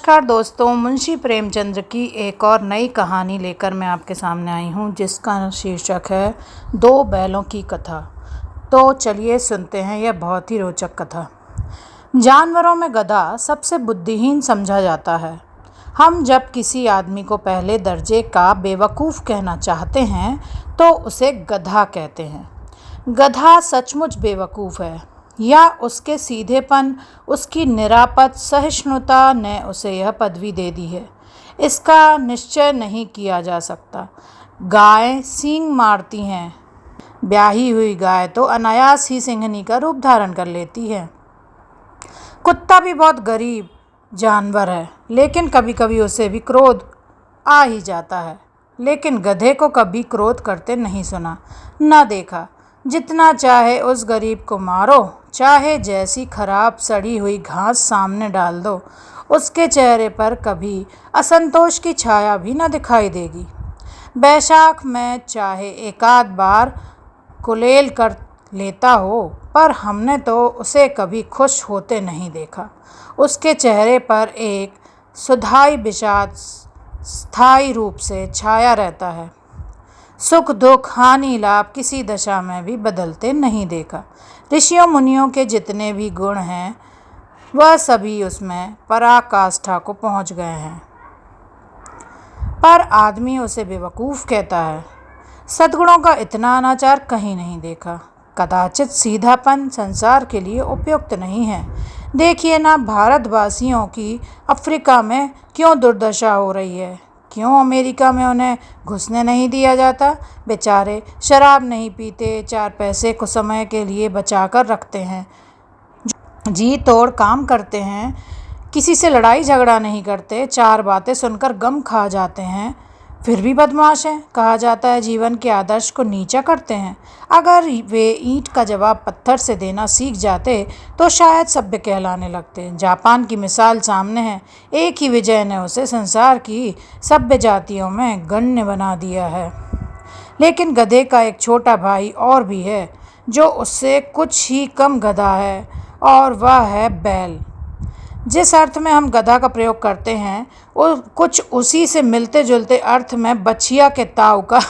नमस्कार दोस्तों, मुंशी प्रेमचंद की एक और नई कहानी लेकर मैं आपके सामने आई हूँ, जिसका शीर्षक है दो बैलों की कथा। तो चलिए सुनते हैं यह बहुत ही रोचक कथा। जानवरों में गधा सबसे बुद्धिहीन समझा जाता है। हम जब किसी आदमी को पहले दर्जे का बेवकूफ़ कहना चाहते हैं तो उसे गधा कहते हैं। गधा सचमुच बेवकूफ़ है या उसके सीधेपन, उसकी निरापद सहिष्णुता ने उसे यह पदवी दे दी है, इसका निश्चय नहीं किया जा सकता। गाय सींग मारती हैं। ब्याही हुई गाय तो अनायास ही सिंहनी का रूप धारण कर लेती है। कुत्ता भी बहुत गरीब जानवर है, लेकिन कभी कभी उसे भी क्रोध आ ही जाता है। लेकिन गधे को कभी क्रोध करते नहीं सुना, न देखा। जितना चाहे उस गरीब को मारो, चाहे जैसी खराब सड़ी हुई घास सामने डाल दो, उसके चेहरे पर कभी असंतोष की छाया भी न दिखाई देगी। बैसाख में चाहे एकाध बार कुलेल कर लेता हो, पर हमने तो उसे कभी खुश होते नहीं देखा। उसके चेहरे पर एक सुधाई विषाद स्थायी रूप से छाया रहता है। सुख दुख हानि लाभ किसी दशा में भी बदलते नहीं देखा। ऋषियों मुनियों के जितने भी गुण हैं वह सभी उसमें पराकाष्ठा को पहुंच गए हैं, पर आदमी उसे बेवकूफ़ कहता है। सद्गुणों का इतना अनाचार कहीं नहीं देखा। कदाचित सीधापन संसार के लिए उपयुक्त नहीं है। देखिए ना, भारतवासियों की अफ्रीका में क्यों दुर्दशा हो रही है। क्यों अमेरिका में उन्हें घुसने नहीं दिया जाता। बेचारे शराब नहीं पीते, 4 पैसे को समय के लिए बचा कर रखते हैं, जी तोड़ काम करते हैं, किसी से लड़ाई झगड़ा नहीं करते, 4 बातें सुनकर गम खा जाते हैं, फिर भी बदमाश हैं। कहा जाता है जीवन के आदर्श को नीचा करते हैं। अगर वे ईंट का जवाब पत्थर से देना सीख जाते तो शायद सभ्य कहलाने लगते। जापान की मिसाल सामने है। एक ही विजय ने उसे संसार की सभ्य जातियों में गण्य बना दिया है। लेकिन गधे का एक छोटा भाई और भी है, जो उससे कुछ ही कम गधा है, और वह है बैल। जिस अर्थ में हम गधा का प्रयोग करते हैं, वो कुछ उसी से मिलते जुलते अर्थ में बछिया के ताऊ का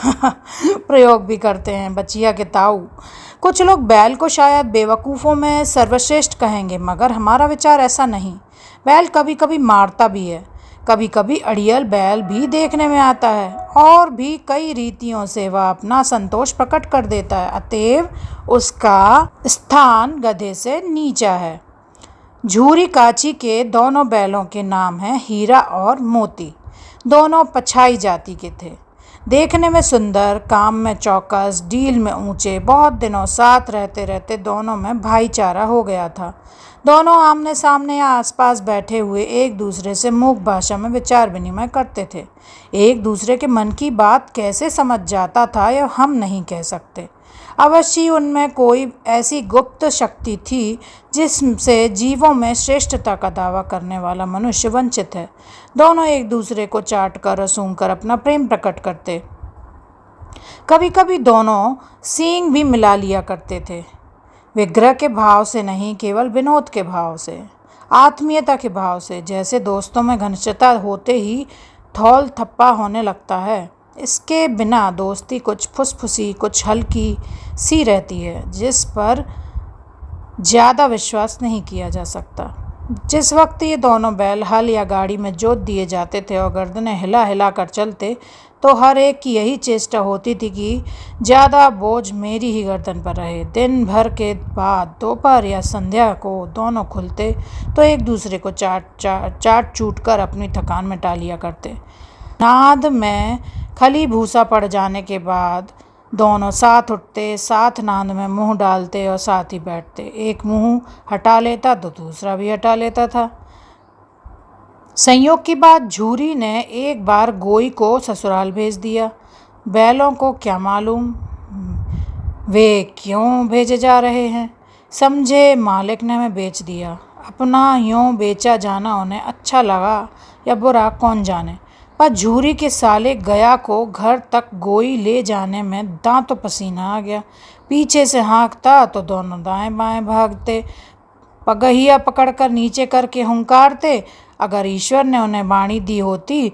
प्रयोग भी करते हैं। बछिया के ताऊ। कुछ लोग बैल को शायद बेवकूफ़ों में सर्वश्रेष्ठ कहेंगे, मगर हमारा विचार ऐसा नहीं। बैल कभी कभी मारता भी है। कभी कभी अड़ियल बैल भी देखने में आता है, और भी कई रीतियों से वह अपना संतोष प्रकट कर देता है। अतएव उसका स्थान गधे से नीचा है। झूरी काची के दोनों बैलों के नाम हैं हीरा और मोती। दोनों पछाई जाति के थे। देखने में सुंदर, काम में चौकस, डील में ऊंचे। बहुत दिनों साथ रहते रहते दोनों में भाईचारा हो गया था। दोनों आमने सामने या आसपास बैठे हुए एक दूसरे से मूक भाषा में विचार विनिमय करते थे। एक दूसरे के मन की बात कैसे समझ जाता था यह हम नहीं कह सकते। अवश्य उनमें कोई ऐसी गुप्त शक्ति थी जिससे जीवों में श्रेष्ठता का दावा करने वाला मनुष्य वंचित है। दोनों एक दूसरे को चाट कर और सूंघ कर अपना प्रेम प्रकट करते। कभी कभी दोनों सींग भी मिला लिया करते थे। विग्रह के भाव से नहीं, केवल विनोद के भाव से, आत्मीयता के भाव से। जैसे दोस्तों में घनिष्ठता होते ही थौल थप्पा होने लगता है, इसके बिना दोस्ती कुछ फुसफुसी, कुछ हल्की सी रहती है, जिस पर ज़्यादा विश्वास नहीं किया जा सकता। जिस वक्त ये दोनों बैल हल या गाड़ी में जोत दिए जाते थे और गर्दनें हिला हिला कर चलते, तो हर एक की यही चेष्टा होती थी कि ज़्यादा बोझ मेरी ही गर्दन पर रहे। दिन भर के बाद दोपहर या संध्या को दोनों खुलते तो एक दूसरे को चाट चूट कर अपनी थकान मिटा लिया करते। नाद में खली भूसा पड़ जाने के बाद दोनों साथ उठते, साथ नाद में मुंह डालते और साथ ही बैठते। एक मुंह हटा लेता तो दूसरा भी हटा लेता था। संयोग की बात, झूरी ने एक बार गोई को ससुराल भेज दिया। बैलों को क्या मालूम वे क्यों भेजे जा रहे हैं। समझे मालिक ने हमें बेच दिया। अपना यूँ बेचा जाना उन्हें अच्छा लगा या बुरा कौन जाने, पर झूरी के साले गया को घर तक गोई ले जाने में दांतों पसीना आ गया। पीछे से हाँकता तो दोनों दाएं बाएं भागते, पगहिया पकड़कर नीचे करके हुंकारते। अगर ईश्वर ने उन्हें वाणी दी होती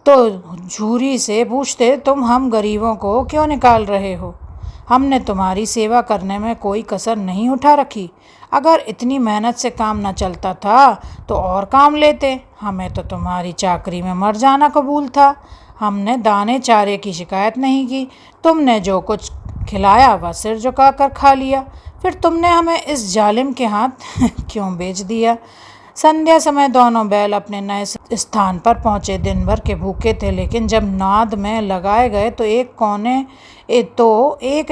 तो झूरी से पूछते, तुम हम गरीबों को क्यों निकाल रहे हो? हमने तुम्हारी सेवा करने में कोई कसर नहीं उठा रखी। अगर इतनी मेहनत से काम न चलता था तो और काम लेते। हमें तो तुम्हारी चाकरी में मर जाना कबूल था। हमने दाने चारे की शिकायत नहीं की। तुमने जो कुछ खिलाया वह सिर झुकाकर खा लिया। फिर तुमने हमें इस जालिम के हाथ क्यों बेच दिया? संध्या समय दोनों बैल अपने नए स्थान पर पहुंचे। दिन भर के भूखे थे, लेकिन जब नाद में लगाए गए तो एक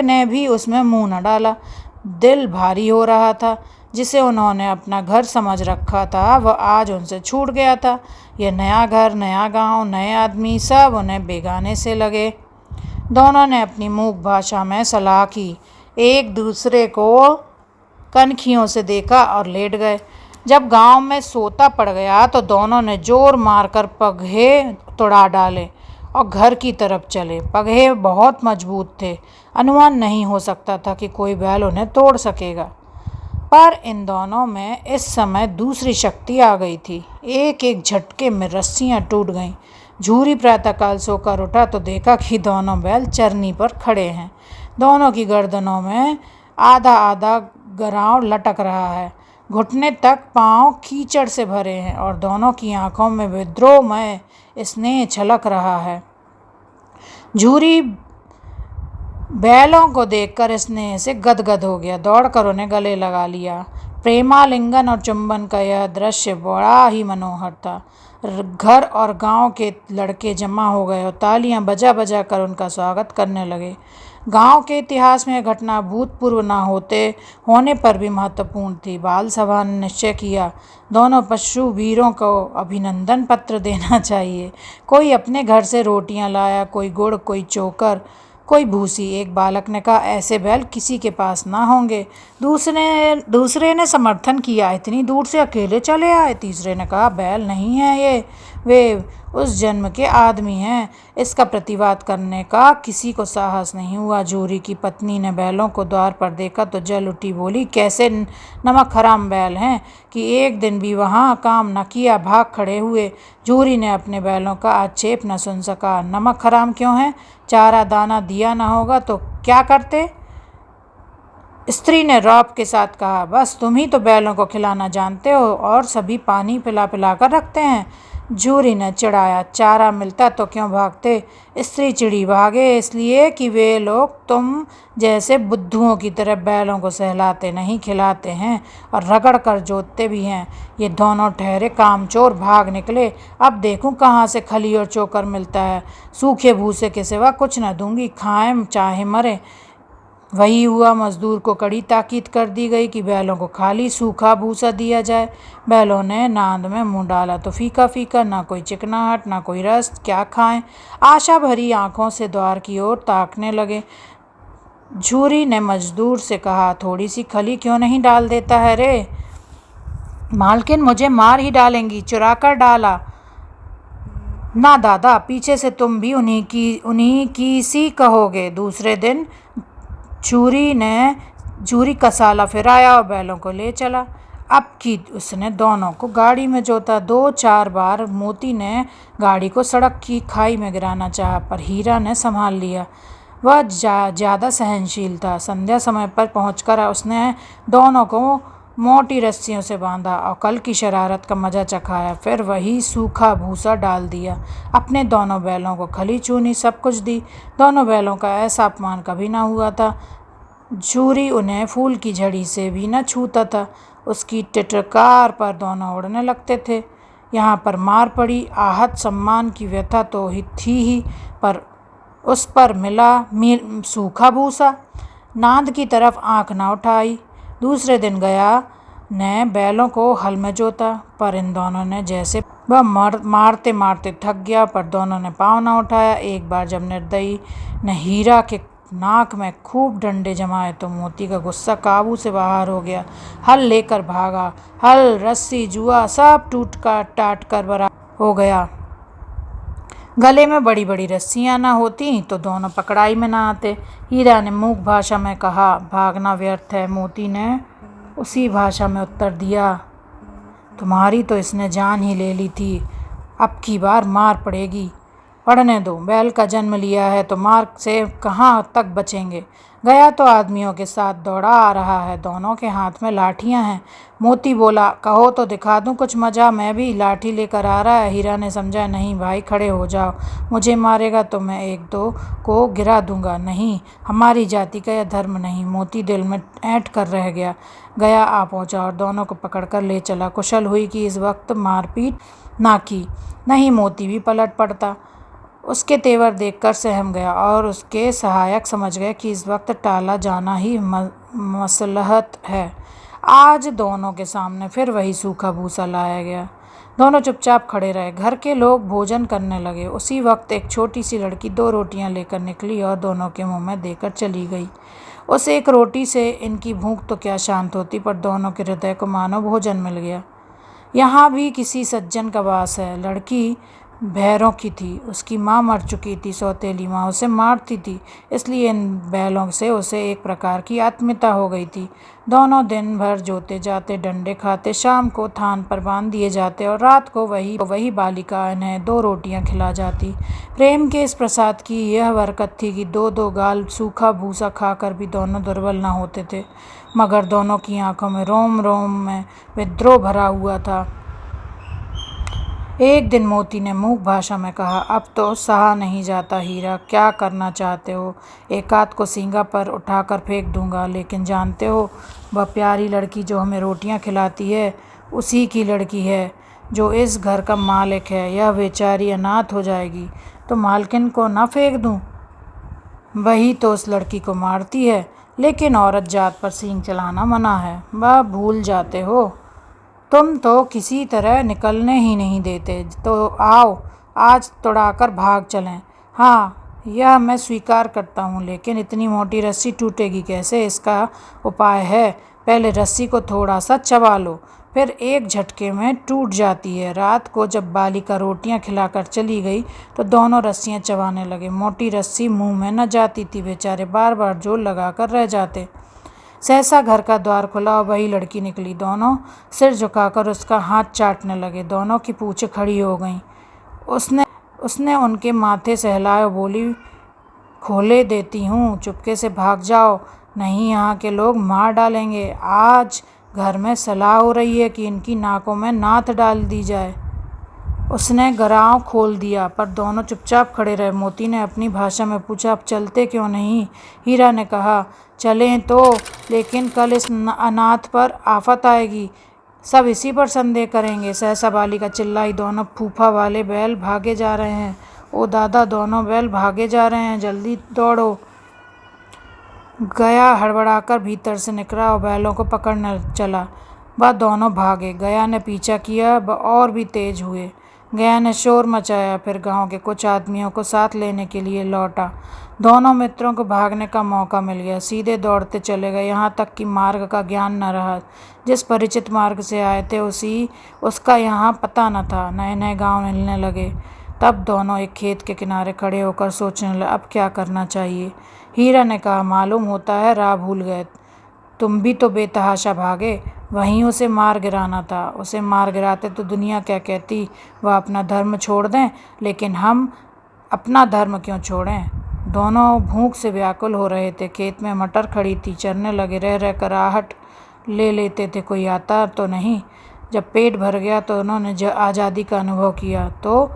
ने भी उसमें मुंह न डाला। दिल भारी हो रहा था। जिसे उन्होंने अपना घर समझ रखा था वह आज उनसे छूट गया था। यह नया घर, नया गांव, नए आदमी, सब उन्हें बेगाने से लगे। दोनों ने अपनी मूक भाषा में सलाह की, एक दूसरे को कनखियों से देखा और लेट गए। जब गांव में सोता पड़ गया तो दोनों ने जोर मारकर पगहे तोड़ा डाले और घर की तरफ चले। पगहे बहुत मजबूत थे। अनुमान नहीं हो सकता था कि कोई बैल उन्हें तोड़ सकेगा। पर इन दोनों में इस समय दूसरी शक्ति आ गई थी। एक एक झटके में रस्सियां टूट गईं। झूरी प्रातःकाल सोकर उठा तो देखा कि दोनों बैल चरनी पर खड़े हैं। दोनों की गर्दनों में आधा आधा गराव लटक रहा है। घुटने तक पांव कीचड़ से भरे हैं और दोनों की आंखों में विद्रोहमय स्नेह छलक रहा है। झूरी बैलों को देखकर स्नेह से गदगद हो गया। दौड़कर उन्हें गले लगा लिया। प्रेमालिंगन और चुंबन का यह दृश्य बड़ा ही मनोहर था। घर और गांव के लड़के जमा हो गए और तालियां बजा बजा कर उनका स्वागत करने लगे। गांव के इतिहास में यह घटना भूतपूर्व न होने पर भी महत्वपूर्ण थी। बाल सभा ने निश्चय किया, दोनों पशु वीरों को अभिनंदन पत्र देना चाहिए। कोई अपने घर से रोटियां लाया, कोई गुड़, कोई चोकर, कोई भूसी। एक बालक ने कहा, ऐसे बैल किसी के पास ना होंगे। दूसरे ने समर्थन किया, इतनी दूर से अकेले चले आए। तीसरे ने कहा, बैल नहीं है ये, वे उस जन्म के आदमी हैं। इसका प्रतिवाद करने का किसी को साहस नहीं हुआ। झूरी की पत्नी ने बैलों को द्वार पर देखा तो जल उठी, बोली, कैसे नमक हराम बैल हैं कि एक दिन भी वहाँ काम न किया, भाग खड़े हुए। झूरी ने अपने बैलों का आक्षेप न सुन सका। नमक हराम क्यों है? चारा दाना दिया न होगा तो क्या करते? स्त्री ने रौब के साथ कहा, बस तुम ही तो बैलों को खिलाना जानते हो और सभी पानी पिला पिला कर रखते हैं। झूरी ने चिढ़ाया, चारा मिलता तो क्यों भागते? स्त्री चिड़ी, भागे इसलिए कि वे लोग तुम जैसे बुद्धुओं की तरह बैलों को सहलाते नहीं, खिलाते हैं और रगड़ कर जोतते भी हैं। ये दोनों ठहरे कामचोर भाग निकले। अब देखूं कहाँ से खली और चोकर मिलता है। सूखे भूसे के सिवा कुछ न दूंगी, खाएं चाहे मरे। वही हुआ। मजदूर को कड़ी ताकीद कर दी गई कि बैलों को खाली सूखा भूसा दिया जाए। बैलों ने नांद में मुंह डाला तो फीका फीका, ना कोई चिकनाहट, ना कोई रस। क्या खाएं? आशा भरी आंखों से द्वार की ओर ताकने लगे। झूरी ने मजदूर से कहा, थोड़ी सी खली क्यों नहीं डाल देता है रे? मालकिन मुझे मार ही डालेंगी, चुरा कर डाला। ना दादा, पीछे से तुम भी उन्हीं की सी कहोगे। दूसरे दिन झूरी कसाला फिराया और बैलों को ले चला। अब की उसने दोनों को गाड़ी में जोता। 2-4 बार मोती ने गाड़ी को सड़क की खाई में गिराना चाहा, पर हीरा ने संभाल लिया। वह ज़्यादा सहनशील था। संध्या समय पर पहुंचकर उसने दोनों को मोटी रस्सियों से बांधा और कल की शरारत का मजा चखाया। फिर वही सूखा भूसा डाल दिया। अपने दोनों बैलों को खली चूनी, सब कुछ दी। दोनों बैलों का ऐसा अपमान कभी ना हुआ था। झूरी उन्हें फूल की झड़ी से भी न छूता था। उसकी टिटकार पर दोनों उड़ने लगते थे। यहाँ पर मार पड़ी, आहत सम्मान की व्यथा तो थी ही, पर उस पर मिला सूखा भूसा। नांद की तरफ आंख न उठाई। दूसरे दिन गया ने बैलों को हल में जोता, पर इन दोनों ने जैसे वह मारते मारते थक गया, पर दोनों ने पाँव न उठाया। एक बार जब निर्दयी ने हीरा के नाक में खूब डंडे जमाए तो मोती का गुस्सा काबू से बाहर हो गया। हल लेकर भागा। हल, रस्सी, जुआ सब टूट कर टाट कर बराबर हो गया। गले में बड़ी बड़ी रस्सियां न होती तो दोनों पकड़ाई में न आते। हीरा ने मूक भाषा में कहा, भागना व्यर्थ है। मोती ने उसी भाषा में उत्तर दिया, तुम्हारी तो इसने जान ही ले ली थी, अब की बार मार पड़ेगी। पढ़ने दो, बैल का जन्म लिया है तो मार से कहाँ तक बचेंगे। गया तो आदमियों के साथ दौड़ा आ रहा है, दोनों के हाथ में लाठियां हैं। मोती बोला, कहो तो दिखा दूं कुछ मजा, मैं भी लाठी लेकर आ रहा है। हीरा ने समझा, नहीं भाई खड़े हो जाओ, मुझे मारेगा तो मैं एक दो को गिरा दूंगा। नहीं, हमारी जाति का यह धर्म नहीं। मोती दिल में ऐंठ कर रह गया। गया आ पहुंचा और दोनों को पकड़कर ले चला। कुशल हुई कि इस वक्त मारपीट ना की, नहीं मोती भी पलट पड़ता। उसके तेवर देखकर सहम गया और उसके सहायक समझ गए कि इस वक्त टाला जाना ही मसलहत है। आज दोनों के सामने फिर वही सूखा भूसा लाया गया। दोनों चुपचाप खड़े रहे। घर के लोग भोजन करने लगे। उसी वक्त एक छोटी सी लड़की 2 रोटियां लेकर निकली और दोनों के मुंह में देकर चली गई। उस एक रोटी से इनकी भूख तो क्या शांत होती, पर दोनों के हृदय को मानो भोजन मिल गया। यहाँ भी किसी सज्जन का वास है। लड़की भैरों की थी, उसकी माँ मर चुकी थी। सौतेली माँ उसे मारती थी, इसलिए इन बैलों से उसे एक प्रकार की आत्मीयता हो गई थी। दोनों दिन भर जोते जाते, डंडे खाते, शाम को थान पर बांध दिए जाते और रात को वही बालिका इन्हें 2 रोटियां खिला जाती। प्रेम के इस प्रसाद की यह बरकत थी कि 2-2 गाल सूखा भूसा खाकर भी दोनों दुर्बल न होते थे, मगर दोनों की आंखों में रोम रोम में विद्रोह भरा हुआ था। एक दिन मोती ने मूक भाषा में कहा, अब तो सहा नहीं जाता हीरा, क्या करना चाहते हो? एक आध को सींगा पर उठाकर फेंक दूंगा, लेकिन जानते हो वह प्यारी लड़की जो हमें रोटियां खिलाती है उसी की लड़की है जो इस घर का मालिक है। यह बेचारी अनाथ हो जाएगी तो मालकिन को न फेंक दूं? वही तो उस लड़की को मारती है, लेकिन औरत जात पर सींग चलाना मना है। वह भूल जाते हो, तुम तो किसी तरह निकलने ही नहीं देते। तो आओ आज तुड़ाकर भाग चलें। हाँ, यह मैं स्वीकार करता हूँ, लेकिन इतनी मोटी रस्सी टूटेगी कैसे? इसका उपाय है। पहले रस्सी को थोड़ा सा चबा लो, फिर एक झटके में टूट जाती है। रात को जब बालिका रोटियां खिलाकर चली गई तो दोनों रस्सियां चबाने लगे। मोटी रस्सी मुंह में न जाती थी, बेचारे बार बार जोर लगाकर रह जाते। सहसा घर का द्वार खुला और वही लड़की निकली। दोनों सिर झुकाकर उसका हाथ चाटने लगे। दोनों की पूंछें खड़ी हो गईं। उसने उनके माथे सहलाए और बोली, खोले देती हूँ, चुपके से भाग जाओ, नहीं यहाँ के लोग मार डालेंगे। आज घर में सलाह हो रही है कि इनकी नाकों में नाथ डाल दी जाए। उसने गराव खोल दिया, पर दोनों चुपचाप खड़े रहे। मोती ने अपनी भाषा में पूछा, अब चलते क्यों नहीं? हीरा ने कहा, चलें तो, लेकिन कल इस अनाथ पर आफत आएगी, सब इसी पर संदेह करेंगे। सहसा बालिका चिल्लाई, दोनों फूफा वाले बैल भागे जा रहे हैं। ओ दादा, दोनों बैल भागे जा रहे हैं, जल्दी दौड़ो। गया हड़बड़ाकर भीतर से निकला और बैलों को पकड़ने चला। वह दोनों भागे। गया ने पीछा किया, वह और भी तेज हुए। गया ने शोर मचाया, फिर गांव के कुछ आदमियों को साथ लेने के लिए लौटा। दोनों मित्रों को भागने का मौका मिल गया। सीधे दौड़ते चले गए, यहाँ तक कि मार्ग का ज्ञान न रहा। जिस परिचित मार्ग से आए थे उसका यहाँ पता न था। नए नए गांव मिलने लगे। तब दोनों एक खेत के किनारे खड़े होकर सोचने लगे, अब क्या करना चाहिए। हीरा ने कहा, मालूम होता है राह भूल गए, तुम भी तो बेतहाशा भागे, वहीं उसे मार गिराना था। उसे मार गिराते तो दुनिया क्या कहती, वह अपना धर्म छोड़ दें, लेकिन हम अपना धर्म क्यों छोड़ें? दोनों भूख से व्याकुल हो रहे थे। खेत में मटर खड़ी थी, चरने लगे। रह रह कर आहट ले लेते थे, कोई आता तो नहीं। जब पेट भर गया तो उन्होंने आज़ादी का अनुभव किया तो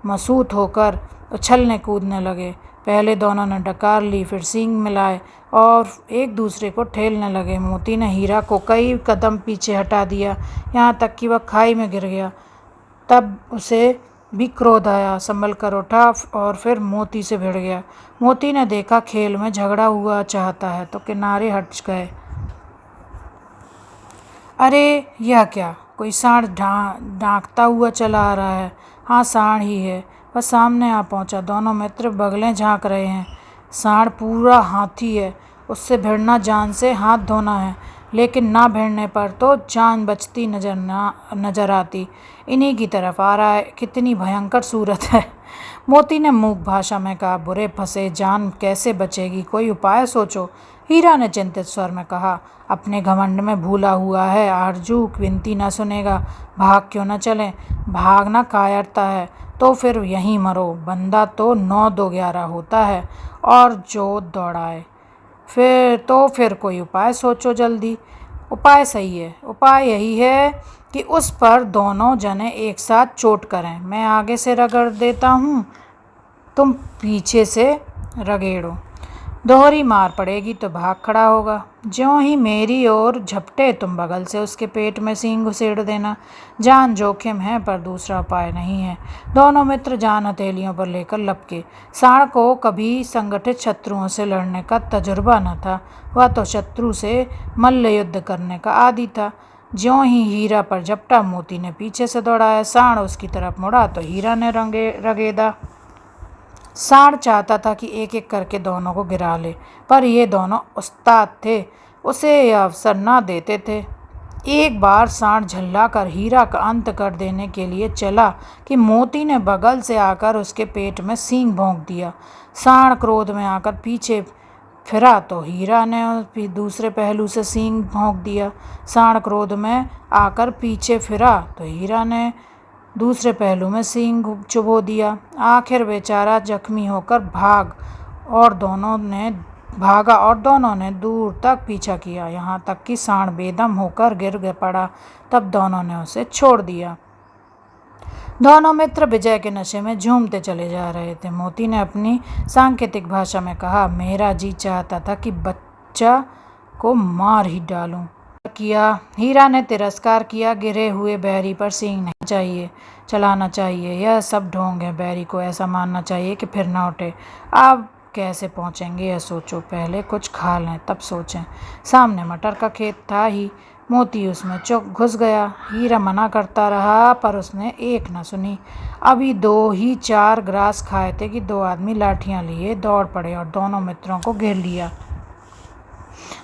मसूत होकर उछलने कूदने लगे। पहले दोनों ने डकार ली, फिर सींग मिलाए और एक दूसरे को ठेलने लगे। मोती ने हीरा को कई कदम पीछे हटा दिया, यहाँ तक कि वह खाई में गिर गया। तब उसे भी क्रोध आया, संभल कर उठा और फिर मोती से भिड़ गया। मोती ने देखा खेल में झगड़ा हुआ चाहता है तो किनारे हट गए। अरे यह क्या, कोई सांड डांकता हुआ चला आ रहा है। हाँ, सांड ही है। वह सामने आ पहुंचा। दोनों मित्र बगलें झांक रहे हैं। सांड पूरा हाथी है, उससे भिड़ना जान से हाथ धोना है। लेकिन ना भिड़ने पर तो जान बचती नजर आती। इन्हीं की तरफ आ रहा है, कितनी भयंकर सूरत है। मोती ने मूक भाषा में कहा, बुरे फंसे, जान कैसे बचेगी, कोई उपाय सोचो। हीरा ने चिंतित स्वर में कहा, अपने घमंड में भूला हुआ है आरजू, विनती न सुनेगा, भाग क्यों न चलें। भागना कायरता है तो फिर यहीं मरो, बंदा तो 9 2 11 होता है, और जो दौड़ाए। फिर कोई उपाय सोचो जल्दी। उपाय सही है, उपाय यही है कि उस पर दोनों जने एक साथ चोट करें। मैं आगे से रगड़ देता हूँ, तुम पीछे से रगेड़ो। दोहरी मार पड़ेगी तो भाग खड़ा होगा। ज्यों ही मेरी ओर झपटे तुम बगल से उसके पेट में सींग घुसेड़ देना। जान जोखिम है पर दूसरा उपाय नहीं है। दोनों मित्र जान हथेलियों पर लेकर लपके। सांड को कभी संगठित शत्रुओं से लड़ने का तजुर्बा न था। वह तो शत्रु से मल्ल युद्ध करने का आदी था। ज्यों ही हीरा पर झपटा, मोती ने पीछे से दौड़ाया। सांड उसकी तरफ मुड़ा तो हीरा ने रगेदा। सांड चाहता था कि एक एक करके दोनों को गिरा ले, पर ये दोनों उस्ताद थे, उसे यह अवसर न देते थे। एक बार सांड झल्लाकर हीरा का अंत कर देने के लिए चला कि मोती ने बगल से आकर उसके पेट में सींग भोंक दिया। सांड क्रोध में आकर पीछे फिरा तो हीरा ने दूसरे पहलू से सींग भोंक दिया। सांड क्रोध में आकर पीछे फिरा तो हीरा ने दूसरे पहलू में सींग चुभो दिया। आखिर बेचारा जख्मी होकर भागा और दोनों ने दूर तक पीछा किया, यहाँ तक कि सांड बेदम होकर गिर पड़ा। तब दोनों ने उसे छोड़ दिया। दोनों मित्र विजय के नशे में झूमते चले जा रहे थे। मोती ने अपनी सांकेतिक भाषा में कहा, मेरा जी चाहता था कि बच्चा को मार ही डालूं। किया। हीरा ने तिरस्कार किया, गिरे हुए बैरी पर सींग नहीं चाहिए, चलाना चाहिए। यह सब ढोंग है, बैरी को ऐसा मारना चाहिए कि फिर ना उठे। अब कैसे पहुंचेंगे यह सोचो, पहले कुछ खा लें तब सोचें। सामने मटर का खेत था ही, मोती उसमें घुस गया। हीरा मना करता रहा पर उसने एक न सुनी। अभी 2 ही 4 ग्रास खाए थे कि 2 आदमी लाठियां लिए दौड़ पड़े और दोनों मित्रों को घेर लिया।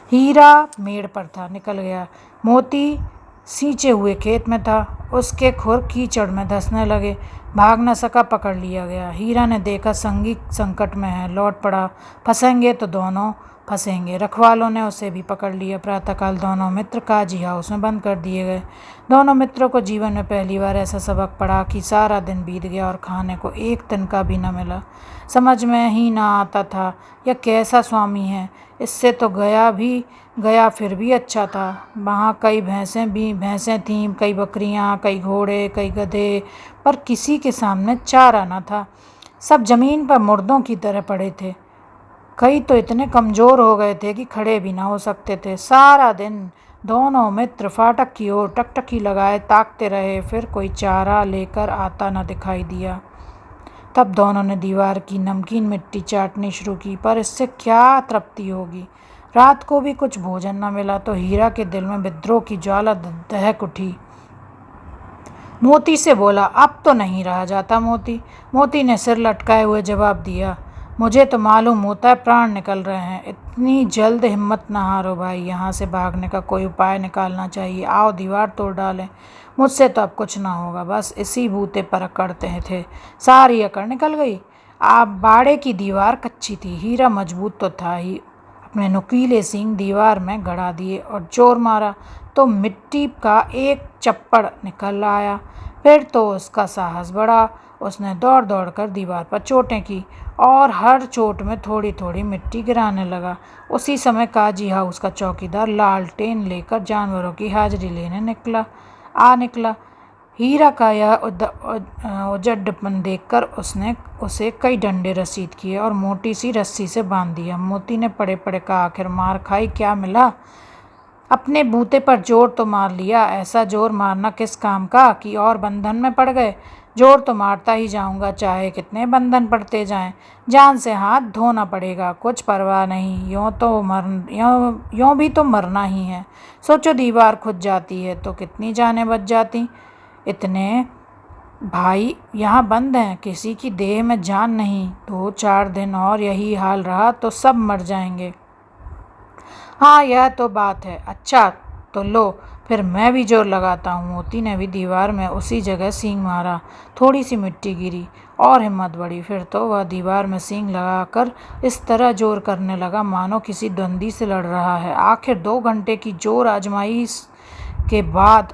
हीरा मेड़ पर था, निकल गया। मोती सींचे हुए खेत में था, उसके खुर कीचड़ में धंसने लगे। भाग न सका, पकड़ लिया गया। हीरा ने देखा संगी संकट में है, लौट पड़ा। फंसेंगे तो दोनों फंसेंगे। रखवालों ने उसे भी पकड़ लिया। प्रातःकाल दोनों मित्र काजी हाउस में बंद कर दिए गए। दोनों मित्रों को जीवन में पहली बार ऐसा सबक पड़ा कि सारा दिन बीत गया और खाने को एक तिनका भी न मिला। समझ में ही ना आता था यह कैसा स्वामी है। इससे तो गया फिर भी अच्छा था। वहाँ कई भैंसें थीं, कई बकरियाँ, कई घोड़े, कई गधे, पर किसी के सामने चारा न था। सब जमीन पर मुर्दों की तरह पड़े थे। कई तो इतने कमज़ोर हो गए थे कि खड़े भी ना हो सकते थे। सारा दिन दोनों मित्र फाटक की ओर टकटकी लगाए ताकते रहे, फिर कोई चारा लेकर आता न दिखाई दिया। तब दोनों ने दीवार की नमकीन मिट्टी चाटनी शुरू की, पर इससे क्या तृप्ति होगी। रात को भी कुछ भोजन न मिला तो हीरा के दिल में विद्रोह की ज्वाला दहक उठी। मोती से बोला, अब तो नहीं रहा जाता मोती। मोती ने सिर लटकाए हुए जवाब दिया, मुझे तो मालूम होता है प्राण निकल रहे हैं। इतनी जल्द हिम्मत न हारो भाई, यहाँ से भागने का कोई उपाय निकालना चाहिए। आओ दीवार तोड़ डालें। मुझसे तो अब कुछ ना होगा, बस इसी बूते पर अकड़ते थे। सारी अकड़ निकल गई। आप बाड़े की दीवार कच्ची थी, हीरा मजबूत तो था ही। अपने नुकीले सींग दीवार में गड़ा दिए और जोर मारा तो मिट्टी का एक चप्पड़ निकल आया। फिर तो उसका साहस बढ़ा। उसने दौड़ दौड़ कर दीवार पर चोटें की और हर चोट में थोड़ी थोड़ी मिट्टी गिराने लगा। उसी समय काजी हाउस का चौकीदार लालटेन लेकर जानवरों की हाजिरी लेने निकला। हीरा का यह उजड्डपन देखकर उसने उसे कई डंडे रसीद किए और मोटी सी रस्सी से बांध दिया। मोती ने पड़े पड़े कहा, आखिर मार खाई, क्या मिला? अपने बूते पर जोर तो मार लिया, ऐसा जोर मारना किस काम का कि और बंधन में पड़ गए। जोर तो मारता ही जाऊंगा, चाहे कितने बंधन पड़ते जाएं। जान से हाथ धोना पड़ेगा, कुछ परवाह नहीं। यों भी तो मरना ही है। सोचो दीवार खुद जाती है तो कितनी जानें बच जाती। इतने भाई यहाँ बंद हैं, किसी की देह में जान नहीं। 2 4 दिन और यही हाल रहा तो सब मर जाएंगे। हाँ, यह तो बात है। अच्छा तो लो फिर मैं भी जोर लगाता हूँ। मोती ने भी दीवार में उसी जगह सींग मारा। थोड़ी सी मिट्टी गिरी और हिम्मत बढ़ी। फिर तो वह दीवार में सींग लगाकर इस तरह जोर करने लगा मानो किसी द्वंद्वी से लड़ रहा है। आखिर 2 घंटे की जोर आजमाइश के बाद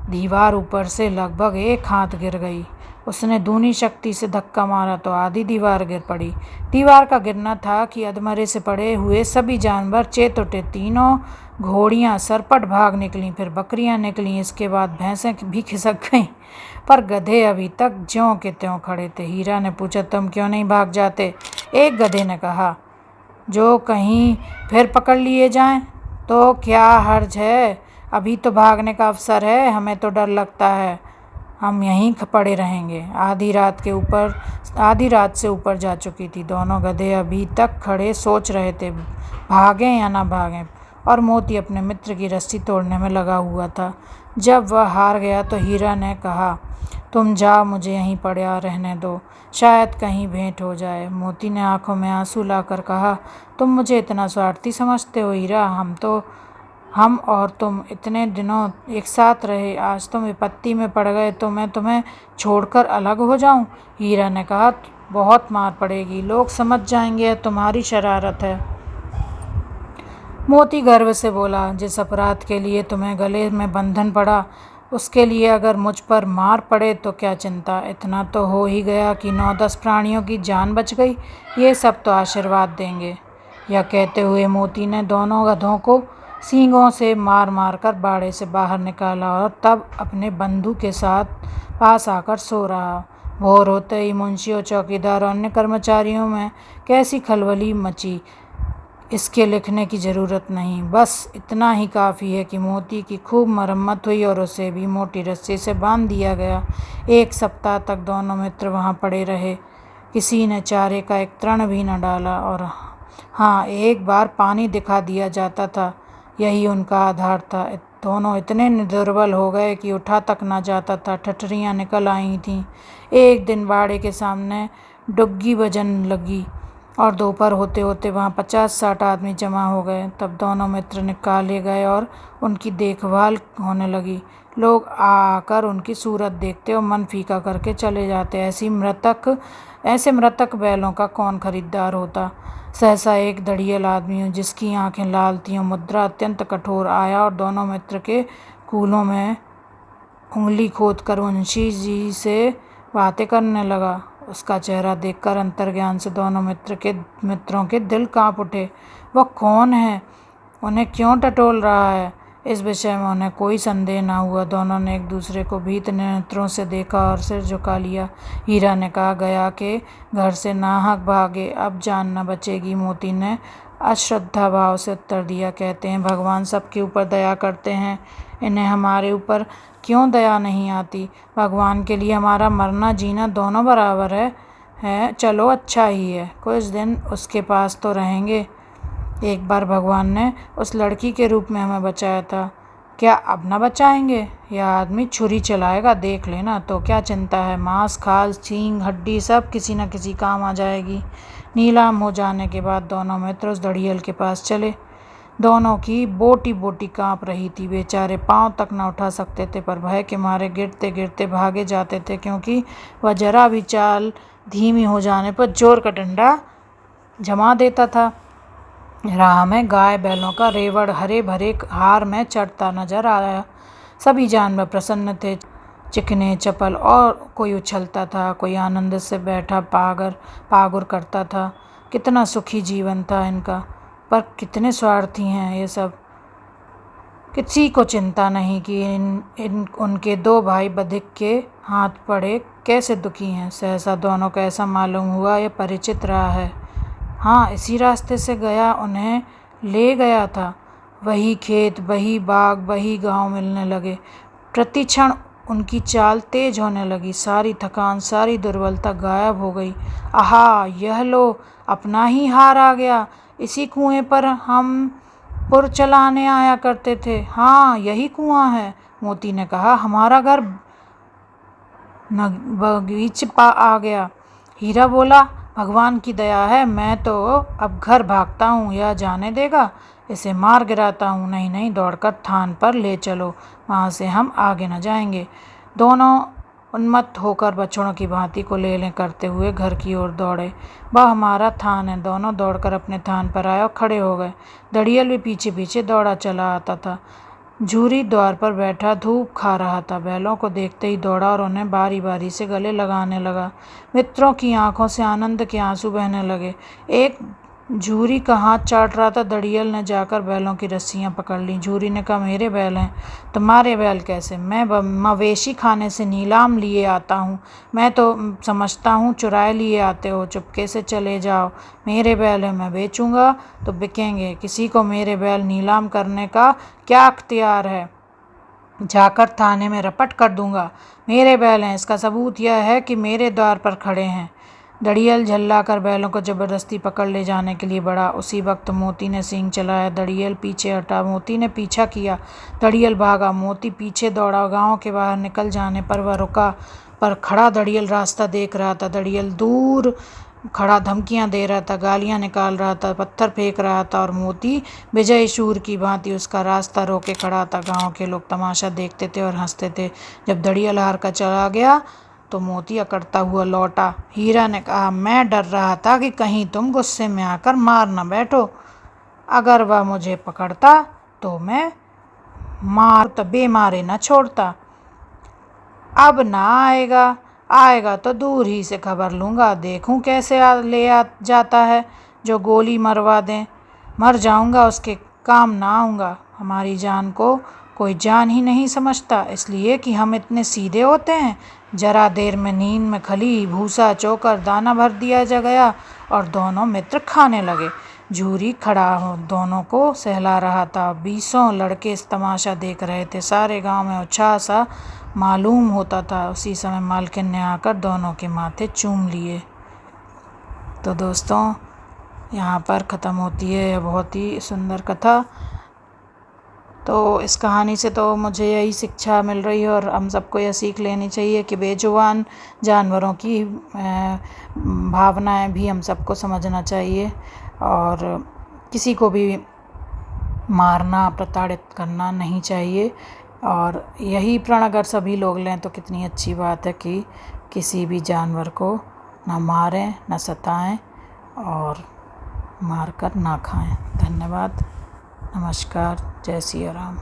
दीवार ऊपर से लगभग 1 हाथ गिर गई। उसने दूनी शक्ति से धक्का मारा तो आधी दीवार गिर पड़ी। दीवार का गिरना था कि अधमरे से पड़े हुए सभी जानवर चेत उठे। तीनों घोड़ियां सरपट भाग निकलीं, फिर बकरियां निकलीं, इसके बाद भैंसें भी खिसक गईं, पर गधे अभी तक ज्यों के त्यों खड़े थे। हीरा ने पूछा, तुम क्यों नहीं भाग जाते? एक गधे ने कहा, जो कहीं फिर पकड़ लिए जाएं तो क्या हर्ज है? अभी तो भागने का अवसर है, हमें तो डर लगता है। हम यहीं पड़े रहेंगे। आधी रात से ऊपर जा चुकी थी। दोनों गधे अभी तक खड़े सोच रहे थे, भागें या ना भागें, और मोती अपने मित्र की रस्सी तोड़ने में लगा हुआ था। जब वह हार गया तो हीरा ने कहा, तुम जाओ, मुझे यहीं पड़ा रहने दो, शायद कहीं भेंट हो जाए। मोती ने आंखों में आंसू लाकर कहा, तुम मुझे इतना स्वार्थी समझते हो हीरा? हम और तुम इतने दिनों एक साथ रहे, आज तुम विपत्ति में पड़ गए तो मैं तुम्हें छोड़कर अलग हो जाऊं? हीरा ने कहा, बहुत मार पड़ेगी, लोग समझ जाएंगे यह तुम्हारी शरारत है। मोती गर्व से बोला, जिस अपराध के लिए तुम्हें गले में बंधन पड़ा, उसके लिए अगर मुझ पर मार पड़े तो क्या चिंता। इतना तो हो ही गया कि 9-10 प्राणियों की जान बच गई, ये सब तो आशीर्वाद देंगे। यह कहते हुए मोती ने दोनों गधों को सींगों से मार मार कर बाड़े से बाहर निकाला और तब अपने बंधु के साथ पास आकर सो रहा। भोर होते ही मुंशियों, चौकीदार और अन्य कर्मचारियों में कैसी खलबली मची, इसके लिखने की ज़रूरत नहीं। बस इतना ही काफ़ी है कि मोती की खूब मरम्मत हुई और उसे भी मोटी रस्सी से बांध दिया गया। 1 सप्ताह तक दोनों मित्र वहाँ पड़े रहे। किसी ने चारे का एक तृण भी न डाला, और हाँ, एक बार पानी दिखा दिया जाता था, यही उनका आधार था। दोनों इतने दुर्बल हो गए कि उठा तक ना जाता था। ठठरियाँ निकल आई थीं। एक दिन बाड़े के सामने डुग्गी बजन लगी और दोपहर होते होते वहाँ 50-60 आदमी जमा हो गए। तब दोनों मित्र निकाले गए और उनकी देखभाल होने लगी। लोग आकर उनकी सूरत देखते और मन फीका करके चले जाते। ऐसे मृतक बैलों का कौन खरीदार होता? सहसा एक दड़ियल आदमी, जिसकी आंखें लाल थीं और मुद्रा अत्यंत कठोर, आया और दोनों मित्र के कूलों में उंगली खोदकर मुंशी जी से बातें करने लगा। उसका चेहरा देखकर अंतर्ज्ञान से दोनों मित्रों के दिल कांप उठे। वह कौन है? उन्हें क्यों टटोल रहा है? इस विषय में उन्हें कोई संदेह न हुआ। दोनों ने एक दूसरे को भीत नेत्रों से देखा और सिर झुका लिया। हीरा ने कहा, गया के घर से नाहक भागे, अब जान न बचेगी। मोती ने अश्रद्धा भाव से उत्तर दिया, कहते हैं भगवान सबके ऊपर दया करते हैं, इन्हें हमारे ऊपर क्यों दया नहीं आती? भगवान के लिए हमारा मरना जीना दोनों बराबर है। चलो अच्छा ही है, कुछ दिन उसके पास तो रहेंगे। एक बार भगवान ने उस लड़की के रूप में हमें बचाया था, क्या अब न बचाएंगे? यह आदमी छुरी चलाएगा, देख लेना। तो क्या चिंता है, मांस, खाल, सींग, हड्डी सब किसी न किसी काम आ जाएगी। नीलाम हो जाने के बाद दोनों मित्र उस दड़ियल के पास चले। दोनों की बोटी बोटी कांप रही थी। बेचारे पांव तक न उठा सकते थे, पर भय के मारे गिरते गिरते भागे जाते थे, क्योंकि वह जरा भी चाल धीमी हो जाने पर जोर का डंडा जमा देता था। राह में गाय बैलों का रेवड़ हरे भरे हार में चढ़ता नजर आया। सभी जानवर प्रसन्न थे, चिकने चपल, और कोई उछलता था, कोई आनंद से बैठा पागुर करता था। कितना सुखी जीवन था इनका, पर कितने स्वार्थी हैं ये सब। किसी को चिंता नहीं कि उनके 2 भाई बधिक के हाथ पड़े कैसे दुखी हैं। सहसा दोनों को ऐसा मालूम हुआ यह परिचित रहा है। हाँ, इसी रास्ते से गया उन्हें ले गया था। वही खेत, वही बाग, वही गांव मिलने लगे। प्रतिक्षण उनकी चाल तेज होने लगी। सारी थकान, सारी दुर्बलता गायब हो गई। आहा, यह लो, अपना ही हार आ गया। इसी कुएं पर हम पुर चलाने आया करते थे। हाँ, यही कुआं है। मोती ने कहा, हमारा घर बगीच आ गया। हीरा बोला, भगवान की दया है, मैं तो अब घर भागता हूँ, यह जाने देगा। इसे मार गिराता हूँ। नहीं नहीं, दौड़कर थान पर ले चलो, वहाँ से हम आगे न जाएंगे। दोनों उन्मत्त होकर बछड़ों की भांति को ले करते हुए घर की ओर दौड़े। वह हमारा थान है। दोनों दौड़कर अपने थान पर आए और खड़े हो गए। दड़ियल भी पीछे पीछे दौड़ा चला आता था। झूरी द्वार पर बैठा धूप खा रहा था। बैलों को देखते ही दौड़ा और उन्हें बारी बारी से गले लगाने लगा। मित्रों की आंखों से आनंद के आंसू बहने लगे। एक झूरी का हाथ चाट रहा था। दड़ियल ने जाकर बैलों की रस्सियां पकड़ ली। झूरी ने कहा, मेरे बैल हैं। तुम्हारे बैल कैसे? मैं मवेशी खाने से नीलाम लिए आता हूँ। मैं तो समझता हूँ चुराए लिए आते हो। चुपके से चले जाओ। मेरे बैल हैं, मैं बेचूंगा तो बिकेंगे। किसी को मेरे बैल नीलाम करने का क्या अख्तियार है? जाकर थाने में रपट कर दूंगा। मेरे बैल हैं, इसका सबूत यह है कि मेरे द्वार पर खड़े हैं। दड़ियल झल्लाकर बैलों को जबरदस्ती पकड़ ले जाने के लिए बढ़ा। उसी वक्त मोती ने सींग चलाया। दड़ियल पीछे हटा। मोती ने पीछा किया। दड़ियल भागा। मोती पीछे दौड़ा। गांव के बाहर निकल जाने पर वह रुका, पर खड़ा दड़ियल रास्ता देख रहा था। दड़ियल दूर खड़ा धमकियां दे रहा था, गालियां निकाल रहा था, पत्थर फेंक रहा था और मोती विजय शूर की भांति उसका रास्ता रोके खड़ा था। गांव के लोग तमाशा देखते थे और हंसते थे। जब दड़ियल हार कर चला गया तो मोती अकड़ता हुआ लौटा। हीरा ने कहा, मैं डर रहा था कि कहीं तुम गुस्से में आकर मार न बैठो। अगर वह मुझे पकड़ता तो मैं बे मारे न छोड़ता। अब ना आएगा तो दूर ही से खबर लूँगा। देखूँ कैसे जाता है, जो गोली मरवा दें। मर जाऊँगा, उसके काम ना आऊँगा। हमारी जान को कोई जान ही नहीं समझता, इसलिए कि हम इतने सीधे होते हैं। जरा देर में नींद में खली, भूसा, चोकर, दाना भर दिया गया और दोनों मित्र खाने लगे। झूरी खड़ा हो दोनों को सहला रहा था। 20 लड़के इस तमाशा देख रहे थे। सारे गांव में उत्साह सा मालूम होता था। उसी समय मालकिन ने आकर दोनों के माथे चूम लिए। तो दोस्तों, यहाँ पर ख़त्म होती है यह बहुत ही सुंदर कथा। तो इस कहानी से तो मुझे यही शिक्षा मिल रही है और हम सबको यह सीख लेनी चाहिए कि बेजुबान जानवरों की भावनाएं भी हम सबको समझना चाहिए और किसी को भी मारना, प्रताड़ित करना नहीं चाहिए। और यही प्रण अगर सभी लोग लें तो कितनी अच्छी बात है कि किसी भी जानवर को ना मारें, ना सताएं और मारकर ना खाएं। धन्यवाद। नमस्कार। जय सिया राम।